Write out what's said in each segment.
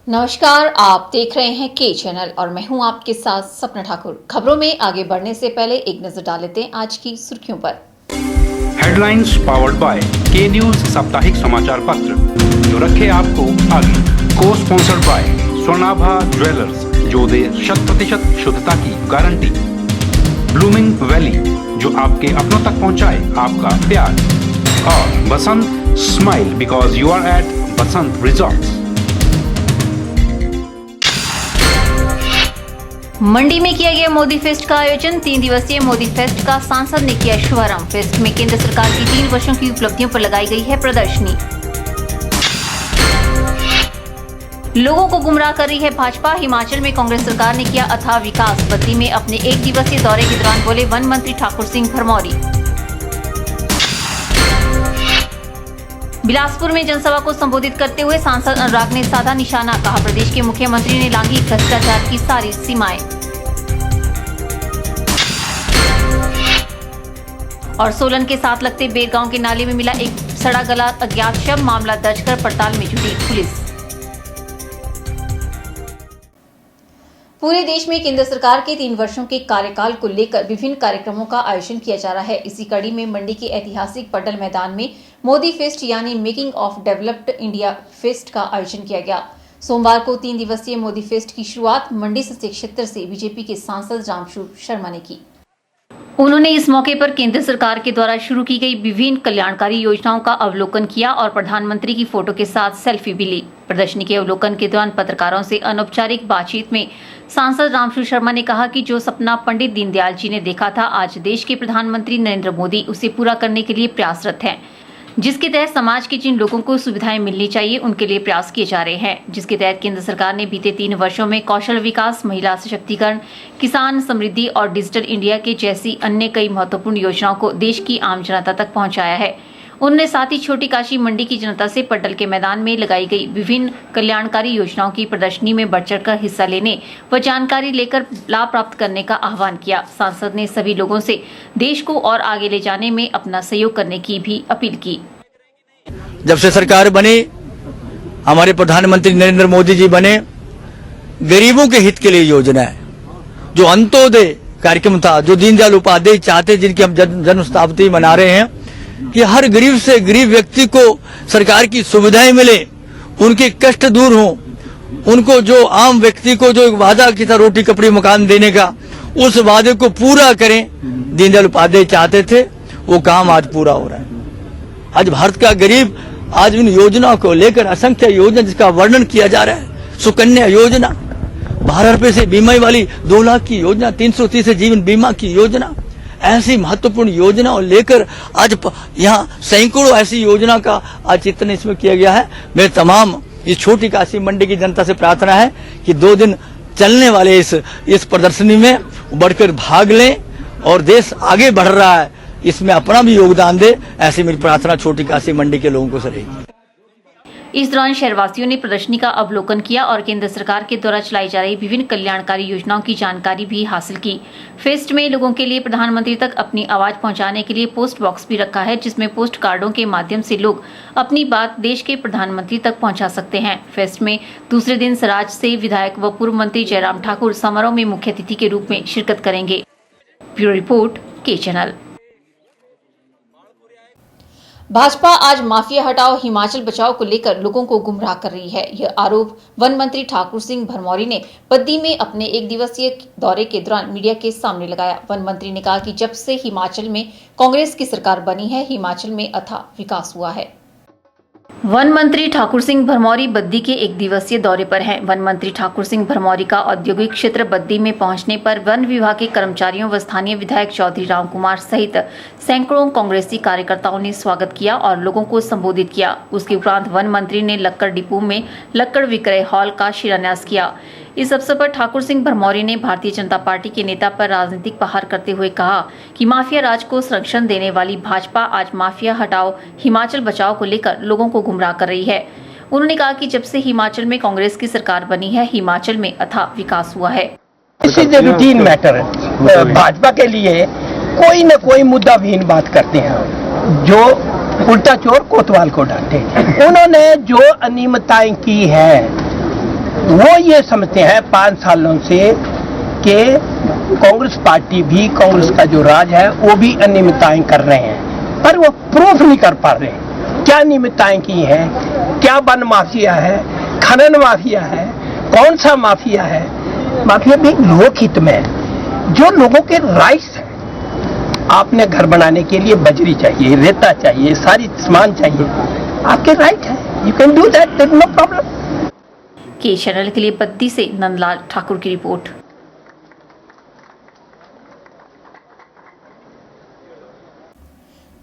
नमस्कार, आप देख रहे हैं के चैनल और मैं हूं आपके साथ सपना ठाकुर। खबरों में आगे बढ़ने से पहले एक नजर डाल लेते हैं आज की सुर्खियों पर। हेडलाइंस पावर्ड बाय के न्यूज साप्ताहिक समाचार पत्र, जो रखे आपको आगे। को स्पॉन्सर्ड बाय स्वर्णाभा ज्वेलर्स, जो दे 100% शुद्धता की गारंटी। ब्लूमिंग वैली, जो आपके अपनों तक पहुंचाए आपका प्यार। और Basant smile, because you are at Basant resorts. Mandi में किया गया मोदी फेस्ट का आयोजन। 3 दिवसीय मोदी फेस्ट का सांसद ने किया शुभारंभ। फेस्ट में केंद्र सरकार की 3 वर्षों की उपलब्धियों पर लगाई गई है प्रदर्शनी। लोगों को गुमराह कर रही है भाजपा। हिमाचल में कांग्रेस सरकार ने किया अथाह विकास। बद्दी में अपने 1 दिवसीय दौरे के दौरान बोले वन मंत्री ठाकुर सिंह भरमौरी। बिलासपुर में जनसभा को संबोधित करते हुए सांसद अनुराग ने साधा निशाना। कहा, प्रदेश के मुख्यमंत्री ने लांघी भ्रष्टाचार की सारी सीमाएं। और सोलन के साथ लगते बेर गांव के नाले में मिला एक सड़ा गला अज्ञात शव। मामला दर्ज कर पड़ताल में जुटी पुलिस। पूरे देश में केंद्र सरकार के 3 वर्षों के कार्यकाल को लेकर विभिन्न कार्यक्रमों का आयोजन किया जा रहा है। इसी कड़ी में मंडी के ऐतिहासिक पडल मैदान में मोदी फेस्ट यानी making of developed India fest का आयोजन किया गया। सोमवार को 3 दिवसीय मोदी फेस्ट की शुरुआत मंडी संसदीय क्षेत्र से बीजेपी के सांसद रामस्वरूप शर्मा ने की। उन्होंने इस मौके पर केंद्र सरकार के द्वारा शुरू की गई विभिन्न कल्याणकारी योजनाओं का अवलोकन किया और प्रधानमंत्री की फोटो के साथ सेल्फी भी ली। प्रदर्शनी के अवलोकन के दौरान पत्रकारों से अनौपचारिक बातचीत में सांसद रामस्वरूप शर्मा ने कहा कि जो सपना पंडित दीनदयाल जी ने देखा था, आज देश के प्रधानमंत्री नरेंद्र मोदी उसे पूरा करने के लिए प्रयासरत हैं, जिसके तहत समाज के जिन लोगों को सुविधाएं मिलनी चाहिए उनके लिए प्रयास किए जा रहे हैं। जिसके तहत केंद्र सरकार ने बीते 3 वर्षों में कौशल विकास, महिला सशक्तिकरण, किसान समृद्धि और डिजिटल इंडिया के जैसी अन्य कई महत्वपूर्ण योजनाओं को देश की आम जनता तक पहुंचाया है। उन्होंने साथ ही छोटी काशी मंडी की जनता से पडल के मैदान में लगाई गई विभिन्न कल्याणकारी योजनाओं की प्रदर्शनी में बढ़ चढ़कर हिस्सा लेने व जानकारी लेकर लाभ प्राप्त करने का आह्वान किया। सांसद ने सभी लोगों से देश को और आगे ले जाने में अपना सहयोग करने की भी अपील की। जब से सरकार बनी, हमारे प्रधानमंत्री नरेंद्र मोदी जी बने, गरीबों के हित के लिए योजना है। जो अंत्योदय कार्यक्रम था, जो दीनदयाल उपाध्याय चाहते, जिनकी हम जन्म शताब्दी मना रहे हैं, कि हर गरीब से गरीब व्यक्ति को सरकार की सुविधाएं मिले, उनके कष्ट दूर हों, उनको जो आम व्यक्ति को जो एक वादा किया था रोटी कपड़ी मकान देने का, उस वादे को पूरा करें। दीनदयाल उपाध्याय चाहते थे, वो काम आज पूरा हो रहा है। आज भारत का गरीब आज इन योजनाओं को लेकर असंख्य योजना जिसका वर्णन किया जा रहा है। सुकन्या योजना, 12 रुपए से बीमा वाली 2 लाख की योजना, 330 जीवन बीमा की योजना, ऐसी महत्वपूर्ण योजनाओं लेकर आज यहाँ सैकड़ों ऐसी योजना का आज चित्रण इसमें किया गया है। मेरे तमाम इस छोटी काशी मंडी की जनता से प्रार्थना है कि 2 दिन चलने वाले इस प्रदर्शनी में बढ़कर भाग लें और देश आगे बढ़ रहा है, इसमें अपना भी योगदान दे। ऐसी मेरी प्रार्थना छोटी काशी मंडी के लोगों को से रहेगी। इस दौरान शहरवासियों ने प्रदर्शनी का अवलोकन किया और केंद्र सरकार के द्वारा चलाई जा रही विभिन्न कल्याणकारी योजनाओं की जानकारी भी हासिल की। फेस्ट में लोगों के लिए प्रधानमंत्री तक अपनी आवाज पहुंचाने के लिए पोस्ट बॉक्स भी रखा है, जिसमें पोस्ट कार्डों के माध्यम से लोग अपनी बात देश के प्रधानमंत्री तक पहुंचा सकते हैं। फेस्ट में दूसरे दिन सराज से विधायक व पूर्व मंत्री जयराम ठाकुर समारोह में मुख्य अतिथि के रूप में शिरकत करेंगे। ब्यूरो रिपोर्ट, के चैनल। भाजपा आज माफिया हटाओ हिमाचल बचाओ को लेकर लोगों को गुमराह कर रही है। यह आरोप वन मंत्री ठाकुर सिंह भरमौरी ने बद्दी में अपने 1 दिवसीय दौरे के दौरान मीडिया के सामने लगाया। वन मंत्री ने कहा कि जब से हिमाचल में कांग्रेस की सरकार बनी है, हिमाचल में अथाह विकास हुआ है। वन मंत्री ठाकुर सिंह भरमौरी बद्दी के 1 दिवसीय दौरे पर हैं। वन मंत्री ठाकुर सिंह भरमौरी का औद्योगिक क्षेत्र बद्दी में पहुंचने पर वन विभाग के कर्मचारियों व स्थानीय विधायक चौधरी राम कुमार सहित सैकड़ों कांग्रेसी कार्यकर्ताओं ने स्वागत किया और लोगों को संबोधित किया। उसके उपरांत वन मंत्री ने लक्कड़ डिपो में लक्कड़ विक्रय हॉल का शिलान्यास किया। इस अवसर पर ठाकुर सिंह भरमौरी ने भारतीय जनता पार्टी के नेता पर राजनीतिक प्रहार करते हुए कहा कि माफिया राज को संरक्षण देने वाली भाजपा आज माफिया हटाओ हिमाचल बचाओ को लेकर लोगों को गुमराह कर रही है। उन्होंने कहा कि जब से हिमाचल में कांग्रेस की सरकार बनी है, हिमाचल में अथाह विकास हुआ है। रूटीन मैटर भाजपा के लिए कोई न कोई मुद्दा विहीन बात करते हैं, जो उल्टा चोर कोतवाल को डांटे। उन्होंने जो अनियमितताएं की है वो ये समझते हैं 5 सालों से कि कांग्रेस पार्टी भी, कांग्रेस का जो राज है वो भी अनियमितताएं कर रहे हैं, पर वो प्रूफ नहीं कर पा रहे क्या अनियमितताएं की हैं, क्या वन माफिया है, खनन माफिया है, कौन सा माफिया है। माफिया भी लोकहित में है, जो लोगों के राइट्स हैं। आपने घर बनाने के लिए बजरी चाहिए, रेता चाहिए, सारी सामान चाहिए, आपके राइट है, you can do that, there is no problem. के चैनल के लिए बद्दी से नंदलाल ठाकुर की रिपोर्ट।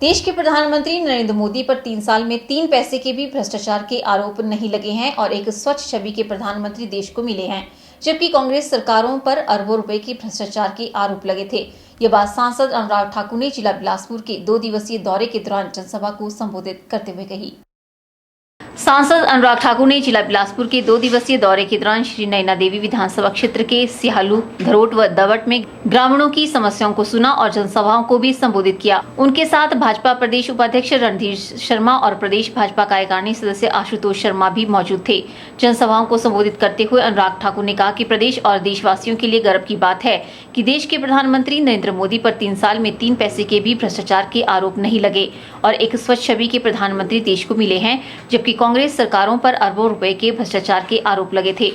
देश के प्रधानमंत्री नरेंद्र मोदी पर 3 साल में 3 पैसे के भी भ्रष्टाचार के आरोप नहीं लगे हैं और एक स्वच्छ छवि के प्रधानमंत्री देश को मिले हैं, जबकि कांग्रेस सरकारों पर अरबों रुपए के भ्रष्टाचार के आरोप लगे थे। ये बात सांसद अनुराग ठाकुर ने जिला बिलासपुर के 2 दिवसीय दौरे के दौरान जनसभा को संबोधित करते हुए कही। सांसद अनुराग ठाकुर ने जिला बिलासपुर के 2 दिवसीय दौरे के दौरान श्री नैना देवी विधानसभा क्षेत्र के सिहालू, धरोट व दवट में ग्रामीणों की समस्याओं को सुना और जनसभाओं को भी संबोधित किया। उनके साथ भाजपा प्रदेश उपाध्यक्ष रणधीर शर्मा और प्रदेश भाजपा कार्यकारिणी सदस्य आशुतोष शर्मा भी मौजूद थे। जनसभाओं को संबोधित करते हुए अनुराग ठाकुर ने कहा कि प्रदेश और देशवासियों के लिए गर्व की बात है कि देश के प्रधानमंत्री नरेंद्र मोदी पर 3 साल में 3 पैसे के भी भ्रष्टाचार के आरोप नहीं लगे और एक स्वच्छ छवि के प्रधानमंत्री देश को मिले हैं, जबकि कांग्रेस सरकारों पर अरबों रुपए के भ्रष्टाचार के आरोप लगे थे।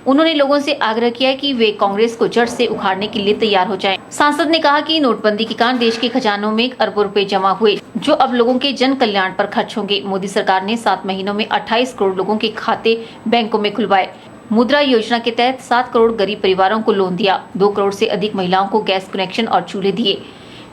उन्होंने लोगों से आग्रह किया कि वे कांग्रेस को जड़ से उखाड़ने के लिए तैयार हो जाएं। सांसद ने कहा कि नोटबंदी के कारण देश के खजानों में अरबों रुपए जमा हुए, जो अब लोगों के जन कल्याण पर खर्च होंगे। मोदी सरकार ने 7 महीनों में 28 करोड़ लोगों के खाते बैंकों में खुलवाए। मुद्रा योजना के तहत 7 करोड़ गरीब परिवारों को लोन दिया। 2 करोड़ से अधिक महिलाओं को गैस कनेक्शन और चूल्हे दिए।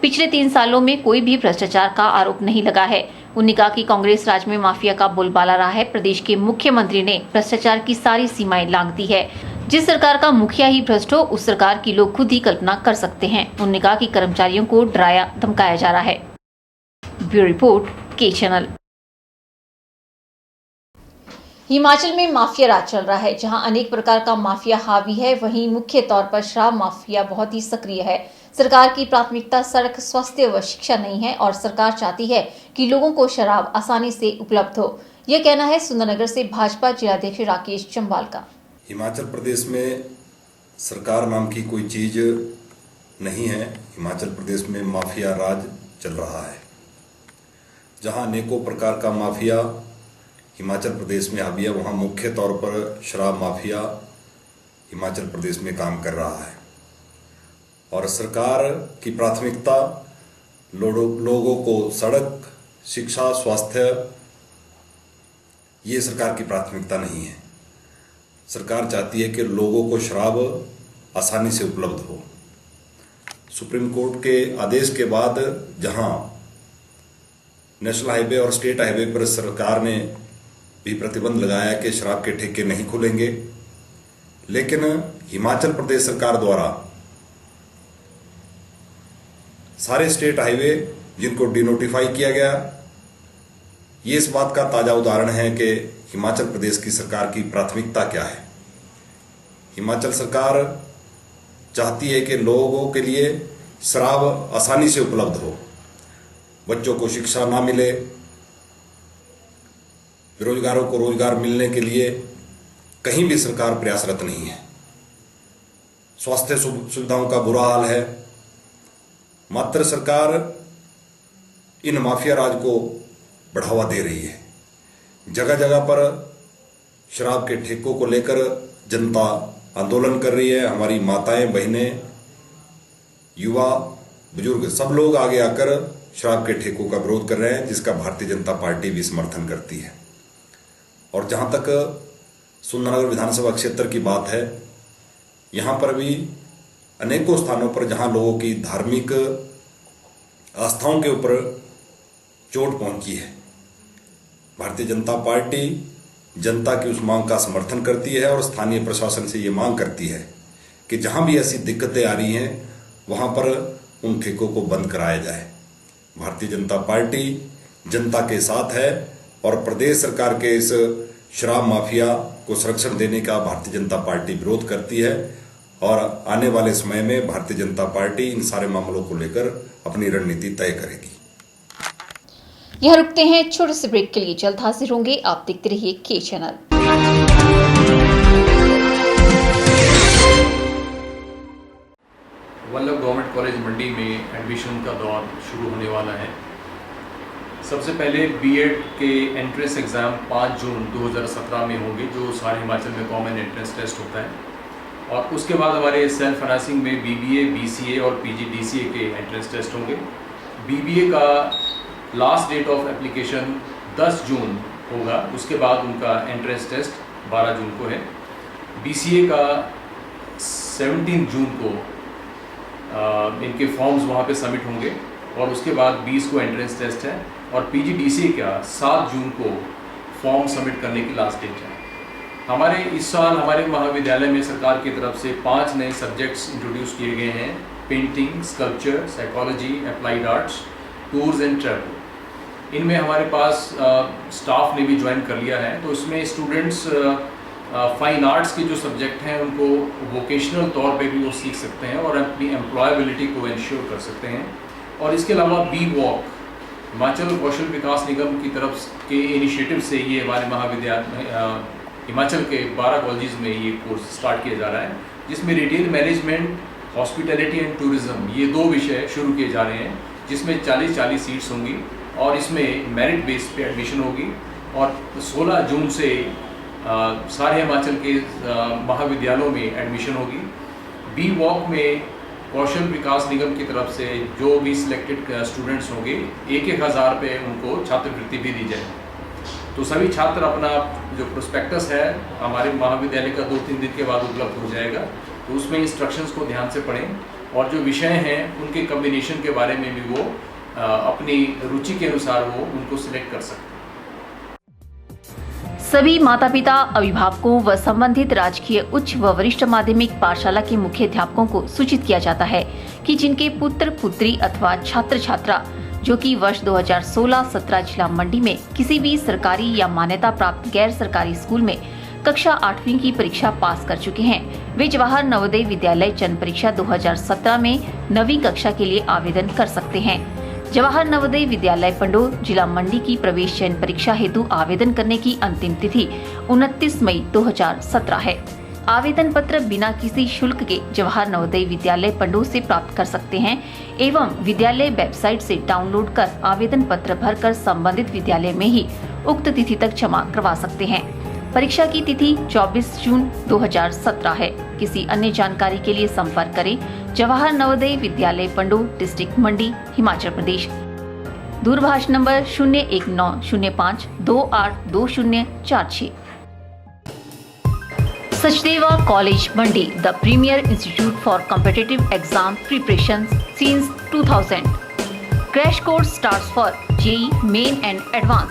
पिछले 3 सालों में कोई भी भ्रष्टाचार का आरोप नहीं लगा है। उन्होंने कहा कि कांग्रेस राज में माफिया का बोलबाला रहा है। प्रदेश के मुख्यमंत्री ने भ्रष्टाचार की सारी सीमाएं लांघ दी है। जिस सरकार का मुखिया ही भ्रष्ट हो, उस सरकार की लोग खुद ही कल्पना कर सकते हैं। उन्होंने कहा कि कर्मचारियों को डराया धमकाया जा रहा है। ब्यूरो रिपोर्ट, के चैनल। हिमाचल में माफिया राज चल रहा है। जहां अनेक प्रकार का माफिया हावी है, वहीं मुख्य तौर पर शराब माफिया बहुत ही सक्रिय है। सरकार की प्राथमिकता सड़क, स्वास्थ्य व शिक्षा नहीं है और सरकार चाहती है कि लोगों को शराब आसानी से उपलब्ध हो। यह कहना है सुंदरनगर से भाजपा जिलाध्यक्ष राकेश चंबाल का। हिमाचल प्रदेश में सरकार नाम की कोई चीज नहीं है। हिमाचल प्रदेश में माफिया राज चल रहा है। जहां अनेकों प्रकार का माफिया हिमाचल प्रदेश में हावी है, वहां मुख्य तौर पर शराब माफिया हिमाचल प्रदेश में काम कर रहा है और सरकार की प्राथमिकता लोगों को सड़क, शिक्षा, स्वास्थ्य, ये सरकार की प्राथमिकता नहीं है। सरकार चाहती है कि लोगों को शराब आसानी से उपलब्ध हो। सुप्रीम कोर्ट के आदेश के बाद जहां नेशनल हाईवे और स्टेट हाईवे पर सरकार ने भी प्रतिबंध लगाया कि शराब के ठेके नहीं खुलेंगे, लेकिन हिमाचल प्रदेश सरकार द्वारा सारे स्टेट हाईवे जिनको डिनोटिफाई किया गया, ये इस बात का ताजा उदाहरण है कि हिमाचल प्रदेश की सरकार की प्राथमिकता क्या है। हिमाचल सरकार चाहती है कि लोगों के लिए शराब आसानी से उपलब्ध हो, बच्चों को शिक्षा ना मिले, बेरोजगारों को रोजगार मिलने के लिए कहीं भी सरकार प्रयासरत नहीं है। स्वास्थ्य सुविधाओं का बुरा हाल है। मात्र सरकार इन माफिया राज को बढ़ावा दे रही है। जगह जगह पर शराब के ठेकों को लेकर जनता आंदोलन कर रही है। हमारी माताएं, बहनें, युवा, बुजुर्ग सब लोग आगे आकर शराब के ठेकों का विरोध कर रहे हैं, जिसका भारतीय जनता पार्टी भी समर्थन करती है। और जहां तक सुंदरनगर विधानसभा क्षेत्र की बात है, यहां पर भी अनेकों स्थानों पर जहां लोगों की धार्मिक आस्थाओं के ऊपर चोट पहुंची है, भारतीय जनता पार्टी जनता की उस मांग का समर्थन करती है और स्थानीय प्रशासन से ये मांग करती है कि जहां भी ऐसी दिक्कतें आ रही हैं, वहां पर उन ठेकों को बंद कराया जाए। भारतीय जनता पार्टी जनता के साथ है और प्रदेश सरकार के इस शराब माफिया को संरक्षण देने का भारतीय जनता पार्टी विरोध करती है और आने वाले समय में भारतीय जनता पार्टी इन सारे मामलों को लेकर अपनी रणनीति तय करेगी। यह रुकते हैं छोटे से ब्रेक के लिए, जल्द हाजिर होंगे। आप देखते रहिए के चैनल। वल्लभ गवर्नमेंट कॉलेज मंडी में एडमिशन का दौर शुरू होने वाला है। सबसे पहले बीएड के एंट्रेंस एग्ज़ाम 5 जून 2017 में होंगे, जो सारे हिमाचल में कॉमन एंट्रेंस टेस्ट होता है। और उसके बाद हमारे सेल्फ फाइनेंसिंग में बीबीए, बीसीए और पीजीडीसीए के एंट्रेंस टेस्ट होंगे। बीबीए का लास्ट डेट ऑफ एप्लीकेशन 10 जून होगा, उसके बाद उनका एंट्रेंस टेस्ट 12 जून को है। बीसीए का 17 जून को इनके फॉर्म्स वहाँ पे सबमिट होंगे और उसके बाद 20 को एंट्रेंस टेस्ट है। और पीजीडीसीए का 7 जून को फॉर्म सबमिट करने की लास्ट डेट है। हमारे इस साल हमारे महाविद्यालय में सरकार की तरफ से 5 नए सब्जेक्ट्स इंट्रोड्यूस किए गए हैं: painting, sculpture, psychology, applied arts, tours and travel. इनमें हमारे पास स्टाफ ने भी ज्वाइन कर लिया है, तो इसमें स्टूडेंट्स फाइन आर्ट्स के जो सब्जेक्ट हैं उनको वोकेशनल तौर पे भी वो सीख सकते हैं और अपनी एम्प्लॉयबिलिटी को इंश्योर कर सकते हैं। और इसके अलावा बी वॉक, हिमाचल कौशल विकास निगम की तरफ के इनिशिएटिव से ये हमारे महाविद्यालय हिमाचल के 12 कॉलेजेस में ये कोर्स स्टार्ट किया जा रहा है, जिसमें retail management, hospitality and tourism, ये 2 विषय शुरू किए जा रहे हैं, जिसमें 40-40 सीट्स होंगी और इसमें मेरिट बेस पे एडमिशन होगी। और 16 जून से सारे हिमाचल के महाविद्यालयों में एडमिशन होगी। बी वॉक में कौशल विकास निगम की तरफ से जो भी सिलेक्टेड स्टूडेंट्स होंगे 1,000 रुपये उनको छात्रवृत्ति भी दी जाएगी। तो सभी छात्र अपना जो प्रोस्पेक्टस है हमारे महाविद्यालय का 2-3 दिन के बाद उपलब्ध हो जाएगा, तो उसमें इंस्ट्रक्शंस को ध्यान से पढ़ें और जो विषय हैं उनके कम्बिनेशन के बारे में भी वो अपनी रुचि के अनुसार वो उनको सिलेक्ट कर सकते हैं। सभी माता पिता, अभिभावकों व संबंधित राजकीय उच्च व वरिष्ठ माध्यमिक पाठशाला के मुख्य अध्यापकों को सूचित किया जाता है कि जिनके पुत्र पुत्री अथवा छात्र छात्रा जो कि वर्ष 2016-17 जिला मंडी में किसी भी सरकारी या मान्यता प्राप्त गैर सरकारी स्कूल में कक्षा 8वीं की परीक्षा पास कर चुके हैं, वे जवाहर नवोदय विद्यालय चयन परीक्षा 2017 में 9वीं कक्षा के लिए आवेदन कर सकते हैं। जवाहर नवोदय विद्यालय पंडोर जिला मंडी की प्रवेश चयन परीक्षा हेतु आवेदन करने की अंतिम तिथि 29 मई 2017 है। आवेदन पत्र बिना किसी शुल्क के जवाहर नवोदय विद्यालय पंडोर से प्राप्त कर सकते हैं एवं विद्यालय वेबसाइट से डाउनलोड कर आवेदन पत्र भरकर संबंधित विद्यालय में ही उक्त तिथि तक जमा करवा सकते हैं। परीक्षा की तिथि 24 जून 2017 है। किसी अन्य जानकारी के लिए संपर्क करें जवाहर नवोदय विद्यालय पंडोर, डिस्ट्रिक्ट मंडी, हिमाचल प्रदेश। दूरभाष number 019052822046। Sachdeva college Mandi, the premier institute for competitive exam preparation since 2000। Crash course starts for JEE main and advance,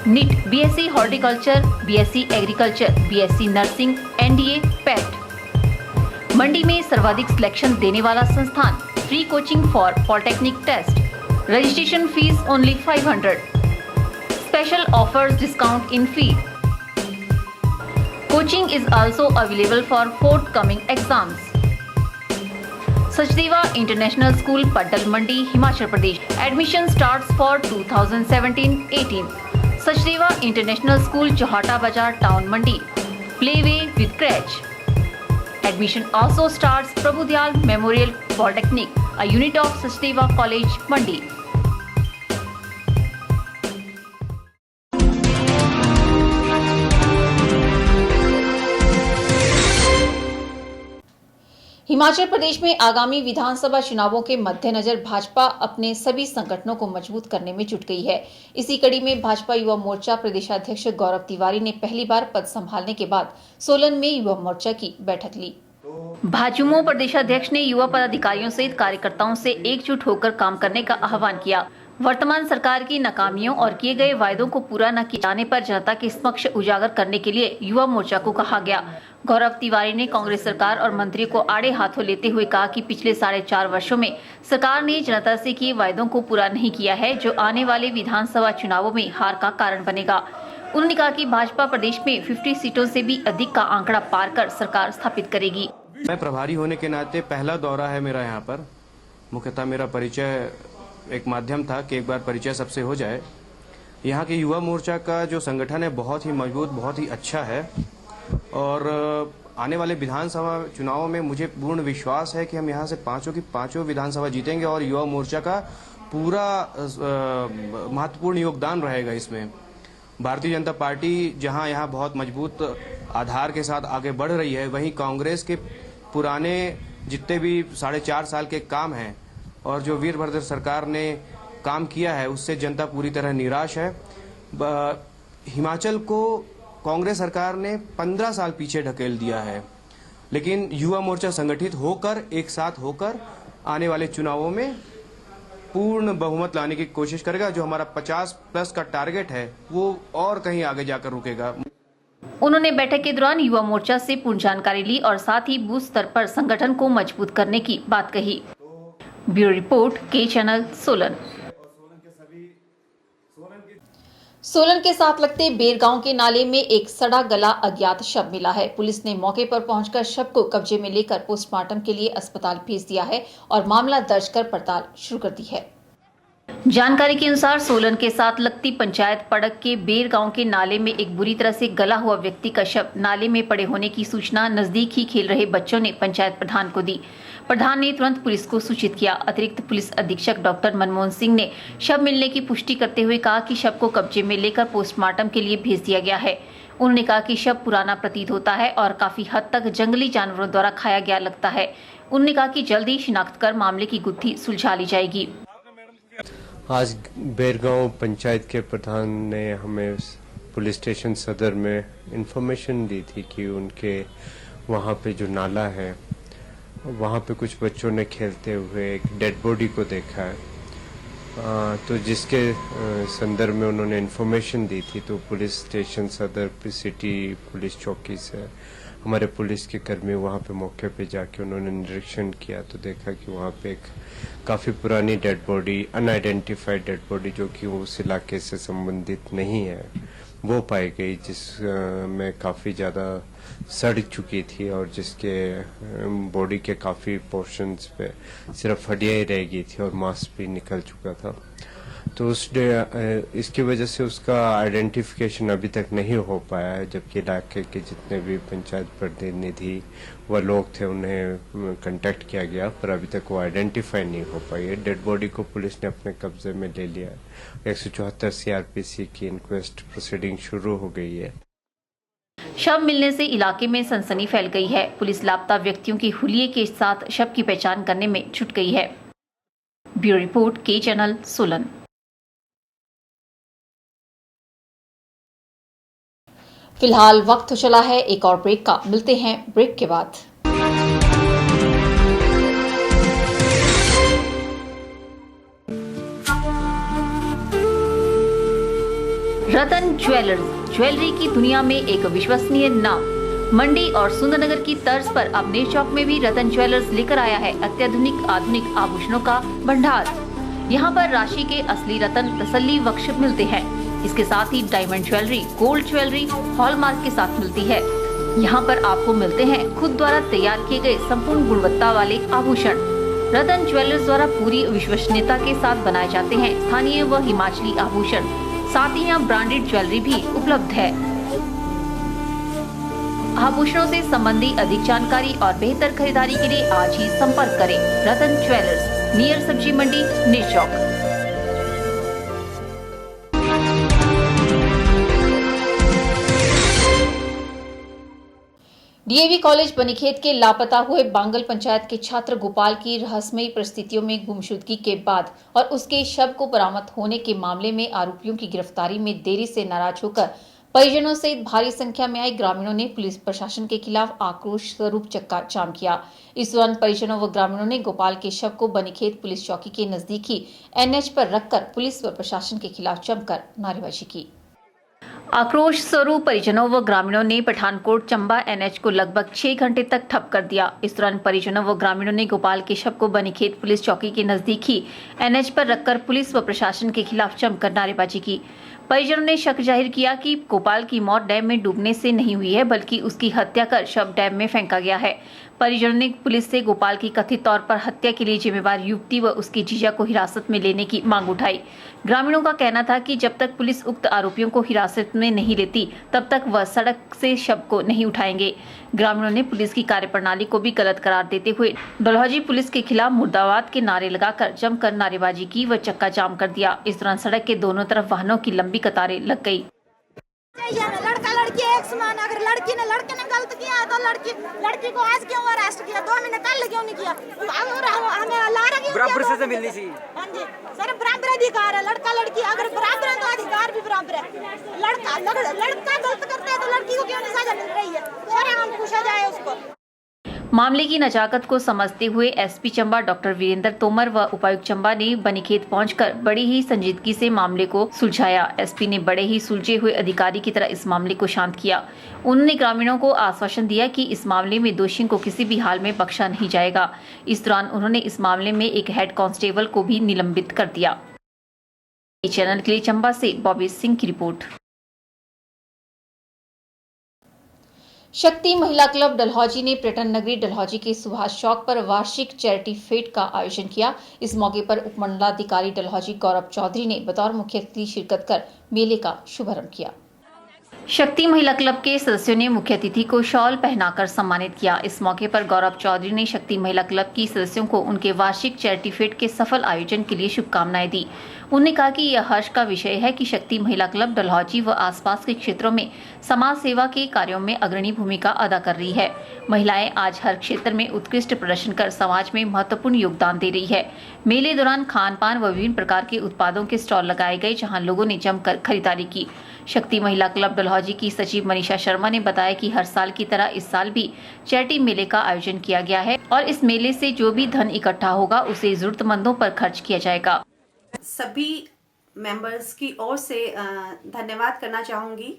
NEET, BSc horticulture, BSc agriculture, BSc nursing, NDA, PAT. Mandi में सर्वाधिक सिलेक्शन देने वाला संस्थान। Free coaching for polytechnic test. Registration fees only 500। Special offers, discount in fee. Coaching is also available for forthcoming exams. Sachdeva international school, Paddal Mandi, Himachal Pradesh. Admission starts for 2017-18। Sachdeva international school, Chauhata Bazaar, town Mandi. Playway with creche. Admission also starts Prabhudyal Memorial Polytechnic, a unit of Sachdeva College, Mandi. Himachal Pradesh में आगामी विधानसभा चुनावों के मद्देनजर भाजपा अपने सभी संगठनों को मजबूत करने में जुट गई है। इसी कड़ी में भाजपा युवा मोर्चा प्रदेशाध्यक्ष गौरव तिवारी ने पहली बार पद संभालने के बाद सोलन में युवा मोर्चा की बैठक ली। भाजयुमो प्रदेशाध्यक्ष ने युवा पदाधिकारियों सहित कार्यकर्ताओं से एकजुट होकर काम करने का आह्वान किया। वर्तमान सरकार की नाकामियों और किए गए वायदों को पूरा न किए जाने पर जनता के समक्ष उजागर करने के लिए युवा मोर्चा को कहा गया। गौरव तिवारी ने कांग्रेस सरकार और मंत्रियों को आड़े हाथों लेते हुए कहा कि पिछले 4.5 वर्षों में सरकार ने जनता से किए वायदों को पूरा नहीं किया है, जो आने वाले विधानसभा चुनावों में हार का कारण बनेगा। उन्होंने कहा कि भाजपा प्रदेश में 50 सीटों से भी अधिक का आंकड़ा पार कर सरकार स्थापित करेगी। मैं प्रभारी होने के नाते पहला दौरा है मेरा यहाँ पर। मुख्यतः मेरा परिचय एक माध्यम था कि एक बार परिचय सबसे हो जाए। यहाँ के युवा मोर्चा का जो संगठन है बहुत ही मजबूत, बहुत ही अच्छा है और आने वाले विधानसभा चुनावों में मुझे पूर्ण विश्वास है कि हम यहाँ से पांचों की पांचों विधानसभा जीतेंगे और युवा मोर्चा का पूरा महत्वपूर्ण योगदान रहेगा इसमें। भारतीय जनता पार्टी जहां यहाँ बहुत मजबूत आधार के साथ आगे बढ़ रही है, वहीं कांग्रेस के पुराने जितने भी 4.5 साल के काम हैं और जो वीरभद्र सरकार ने काम किया है उससे जनता पूरी तरह निराश है। हिमाचल को कांग्रेस सरकार ने 15 साल पीछे ढकेल दिया है, लेकिन युवा मोर्चा संगठित होकर एक साथ होकर आने वाले चुनावों में पूर्ण बहुमत लाने की कोशिश करेगा। जो हमारा 50+ का टारगेट है वो और कहीं आगे जाकर रुकेगा। उन्होंने बैठक के दौरान युवा मोर्चा से पूर्ण जानकारी ली और साथ ही बूथ स्तर पर संगठन को मजबूत करने की बात कही। ब्यूरो रिपोर्ट, के चैनल, सोलन। सोलन के साथ लगते बेर गांव के नाले में एक सड़ा गला अज्ञात शव मिला है। पुलिस ने मौके पर पहुंचकर शव को कब्जे में लेकर पोस्टमार्टम के लिए अस्पताल भेज दिया है और मामला दर्ज कर पड़ताल शुरू कर दी है। जानकारी के अनुसार सोलन के साथ लगती पंचायत पड़क के बेर गांव के नाले में एक बुरी तरह से गला हुआ व्यक्ति का शव नाले में पड़े होने की सूचना नजदीक ही खेल रहे बच्चों ने पंचायत प्रधान को दी। प्रधान ने तुरंत पुलिस को सूचित किया। अतिरिक्त पुलिस अधीक्षक डॉक्टर मनमोहन सिंह ने शव मिलने की पुष्टि करते हुए कहा कि शव को कब्जे में लेकर पोस्टमार्टम के लिए भेज दिया गया है। उन्होंने कहा कि शव पुराना प्रतीत होता है और काफी हद तक जंगली जानवरों द्वारा खाया गया लगता है। उन्होंने कहा कि जल्द ही शिनाख्त कर मामले की गुत्थी सुलझा ली जाएगी। आज बेरगांव पंचायत के प्रधान ने हमें पुलिस स्टेशन सदर में इंफॉर्मेशन दी थी कि उनके वहाँ पे जो नाला है वहाँ पे कुछ बच्चों ने खेलते हुए एक डेड बॉडी को देखा है। तो जिसके संदर्भ में उन्होंने इंफॉर्मेशन दी थी, तो पुलिस स्टेशन सदर सिटी पुलिस चौकी से हमारे पुलिस के कर्मी वहाँ पे मौके पे जाके उन्होंने निरीक्षण किया तो देखा कि वहाँ पे एक काफ़ी पुरानी dead body, unidentified dead body जो कि उस इलाके से संबंधित नहीं है, वो पाई गई, जिसमें काफ़ी ज़्यादा सड़ चुकी थी और जिसके बॉडी के काफ़ी पोर्शंस पे सिर्फ हड्डियाँ ही रह गई थी और मांस भी निकल चुका था। तो इसकी वजह से उसका आइडेंटिफिकेशन अभी तक नहीं हो पाया है, जबकि इलाके के जितने भी पंचायत प्रतिनिधि व लोग थे उन्हें कांटेक्ट किया गया, पर अभी तक वो आइडेंटिफाई नहीं हो पाई है। डेड बॉडी को पुलिस ने अपने कब्जे में ले लिया है। 174 CRPC की इंक्वेस्ट प्रोसीडिंग शुरू हो गई है। शव मिलने से इलाके में सनसनी फैल गई है। पुलिस लापता व्यक्तियों की हुलिये के साथ शव की पहचान करने में जुट गई है। ब्यूरो रिपोर्ट, के चैनल, सोलन। फिलहाल वक्त चला है एक और ब्रेक का। मिलते हैं ब्रेक के बाद। रतन ज्वेलर्स, ज्वेलरी की दुनिया में एक विश्वसनीय नाम। मंडी और सुंदरनगर की तर्ज पर अब नेर चौक में भी रतन ज्वेलर्स लेकर आया है अत्याधुनिक आधुनिक आभूषणों का भंडार। यहाँ पर राशि के असली रतन तसल्ली बख्श मिलते हैं। इसके साथ ही diamond jewellery, gold jewellery hallmark के साथ मिलती है। यहाँ पर आपको मिलते हैं खुद द्वारा तैयार किए गए संपूर्ण गुणवत्ता वाले आभूषण। रतन ज्वेलर्स द्वारा पूरी विश्वसनीयता के साथ बनाए जाते हैं स्थानीय व हिमाचली आभूषण। साथ ही यहाँ ब्रांडेड ज्वेलरी भी उपलब्ध है। आभूषणों से संबंधी अधिक जानकारी और बेहतर खरीदारी के लिए आज ही संपर्क करें। रतन ज्वेलर्स, नियर सब्जी मंडी, नेर चौक। डीएवी कॉलेज बनीखेत के लापता हुए बांगल पंचायत के छात्र गोपाल की रहस्यमयी परिस्थितियों में गुमशुदगी के बाद और उसके शव को बरामद होने के मामले में आरोपियों की गिरफ्तारी में देरी से नाराज होकर परिजनों सहित भारी संख्या में आए ग्रामीणों ने पुलिस प्रशासन के खिलाफ आक्रोश स्वरूप चक्का जाम किया। इस दौरान परिजनों व ग्रामीणों ने गोपाल के शव को बनीखेत पुलिस चौकी के नजदीक ही NH पर रखकर पुलिस व प्रशासन के खिलाफ जमकर नारेबाजी की। आक्रोश स्वरूप परिजनों व ग्रामीणों ने पठानकोट चंबा NH को लगभग 6 घंटे तक ठप कर दिया। इस दौरान परिजनों व ग्रामीणों ने गोपाल के शव को बनीखेत पुलिस चौकी के नजदीक ही NH पर रखकर पुलिस व प्रशासन के खिलाफ जमकर नारेबाजी की। परिजनों ने शक जाहिर किया कि गोपाल की मौत डैम में डूबने से नहीं हुई है, बल्कि उसकी हत्या कर शव डैम में फेंका गया है। परिजनों ने पुलिस से गोपाल की कथित तौर पर हत्या के लिए जिम्मेवार युवती व उसके जीजा को हिरासत में लेने की मांग उठाई। ग्रामीणों का कहना था कि जब तक पुलिस उक्त आरोपियों को हिरासत में नहीं लेती तब तक वह सड़क से शव को नहीं उठाएंगे। ग्रामीणों ने पुलिस की कार्यप्रणाली को भी गलत करार देते हुए डलहौजी पुलिस के खिलाफ मुर्दाबाद के नारे लगाकर जमकर नारेबाजी की व चक्का जाम कर दिया। इस दौरान सड़क के दोनों तरफ वाहनों की लंबी कतारें लग गई। लड़का लड़की एक समान, अगर लड़के ने गलत किया है तो लड़की को आज क्यों अरेस्ट किया, 2 महीने कल क्यों नहीं किया, हमें लारा क्यों बराबर से मिलनी चाहिए। हाँ जी सर, बराबर अधिकार है, लड़का लड़की अगर बराबर है तो अधिकार भी बराबर है। लड़का गलत करता है तो लड़की को क्यों नहीं सजा मिल रही है, सर हम पूछा जाए उसको। मामले की नजाकत को समझते हुए एसपी चंबा डॉक्टर वीरेंद्र तोमर व उपायुक्त चंबा ने बनीखेत पहुंचकर बड़ी ही संजीदगी से मामले को सुलझाया। एसपी ने बड़े ही सुलझे हुए अधिकारी की तरह इस मामले को शांत किया। उन्होंने ग्रामीणों को आश्वासन दिया कि इस मामले में दोषियों को किसी भी हाल में बख्शा नहीं जाएगा। इस दौरान उन्होंने इस मामले में एक हेड कांस्टेबल को भी निलंबित कर दिया। चैनल के लिए चंबा से बॉबी सिंह की रिपोर्ट। शक्ति महिला क्लब डलहौजी ने पर्यटन नगरी डलहौजी के सुभाष चौक पर वार्षिक चैरिटी फेट का आयोजन किया। इस मौके पर उपमंडलाधिकारी डलहौजी गौरव चौधरी ने बतौर मुख्य अतिथि शिरकत कर मेले का शुभारंभ किया। शक्ति महिला क्लब के सदस्यों ने मुख्य अतिथि को शॉल पहनाकर सम्मानित किया। इस मौके पर गौरव चौधरी ने शक्ति महिला क्लब की सदस्यों को उनके वार्षिक चैरिटी फेट के सफल आयोजन के लिए शुभकामनाएं दी। उन्होंने कहा कि यह हर्ष का विषय है कि शक्ति महिला क्लब डलहौजी व आसपास के क्षेत्रों में समाज सेवा के कार्यों में अग्रणी भूमिका अदा कर रही है। महिलाएं आज हर क्षेत्र में उत्कृष्ट प्रदर्शन कर समाज में महत्वपूर्ण योगदान दे रही है। मेले दौरान खान पान व विभिन्न प्रकार के उत्पादों के स्टॉल लगाए गए, जहां लोगों ने जमकर खरीदारी की। शक्ति महिला क्लब डलहौजी की सचिव मनीषा शर्मा ने बताया कि हर साल की तरह इस साल भी चैरिटी मेले का आयोजन किया गया है और इस मेले से जो भी धन इकट्ठा होगा उसे जरूरतमंदों पर खर्च किया जाएगा। सभी मेंबर्स की ओर से धन्यवाद करना चाहूँगी,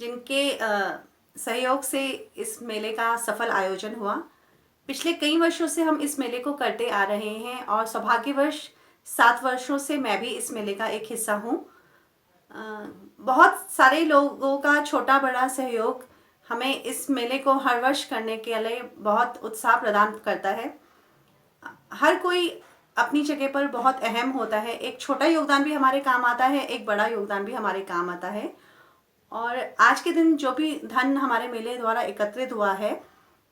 जिनके सहयोग से इस मेले का सफल आयोजन हुआ। पिछले कई वर्षों से हम इस मेले को करते आ रहे हैं और सौभाग्यवश 7 वर्षों से मैं भी इस मेले का एक हिस्सा हूँ। बहुत सारे लोगों का छोटा बड़ा सहयोग हमें इस मेले को हर वर्ष करने के लिए बहुत उत्साह प्रदान करता है। हर कोई अपनी जगह पर बहुत अहम होता है। एक छोटा योगदान भी हमारे काम आता है, एक बड़ा योगदान भी हमारे काम आता है। और आज के दिन जो भी धन हमारे मेले द्वारा एकत्रित हुआ है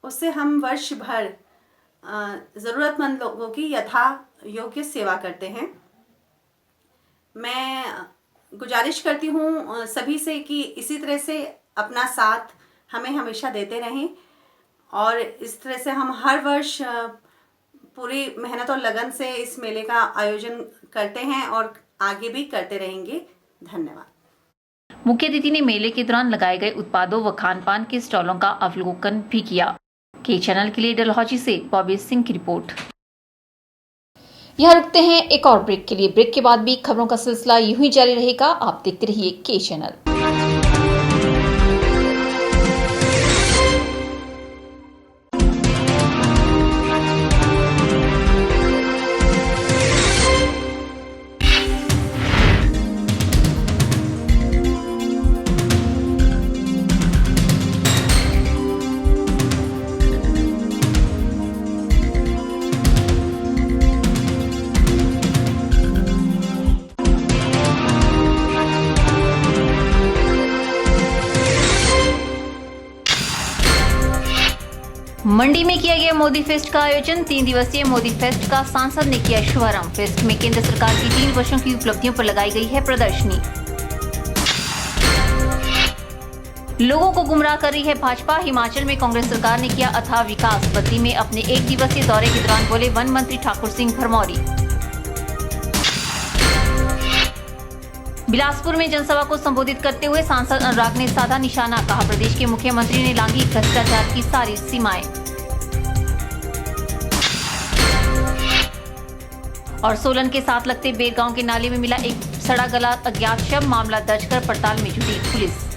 उससे हम वर्ष भर ज़रूरतमंद लोगों की यथा योग्य सेवा करते हैं। मैं गुजारिश करती हूँ सभी से कि इसी तरह से अपना साथ हमें हमेशा देते रहें और इस तरह से हम हर वर्ष पूरी मेहनत और लगन से इस मेले का आयोजन करते हैं और आगे भी करते रहेंगे। धन्यवाद। मुख्य अतिथि ने मेले के दौरान लगाए गए उत्पादों व खान पान के स्टॉलों का अवलोकन भी किया। के चैनल के लिए डलहौजी से बॉबी सिंह की रिपोर्ट। यहाँ रुकते हैं एक और ब्रेक के लिए। ब्रेक के बाद भी खबरों का सिलसिला यूं ही जारी रहेगा। आप देखते रहिए के चैनल। मंडी में किया गया मोदी फेस्ट का आयोजन। 3 दिवसीय मोदी फेस्ट का सांसद ने किया शुभारंभ। फेस्ट में केंद्र सरकार की 3 वर्षों की उपलब्धियों पर लगाई गई है प्रदर्शनी। लोगों को गुमराह कर रही है भाजपा। हिमाचल में कांग्रेस सरकार ने किया अथाह विकास। बद्दी में अपने 1 दिवसीय दौरे के दौरान बोले वन मंत्री ठाकुर सिंह भरमौरी। बिलासपुर में जनसभा को संबोधित करते हुए सांसद अनुराग ने साधा निशाना। कहा प्रदेश के मुख्यमंत्री ने लांघी भ्रष्टाचार की सारी सीमाएं। और सोलन के साथ लगते बेर गांव के नाले में मिला एक सड़ा गला अज्ञात शव। मामला दर्ज कर पड़ताल में जुटी पुलिस।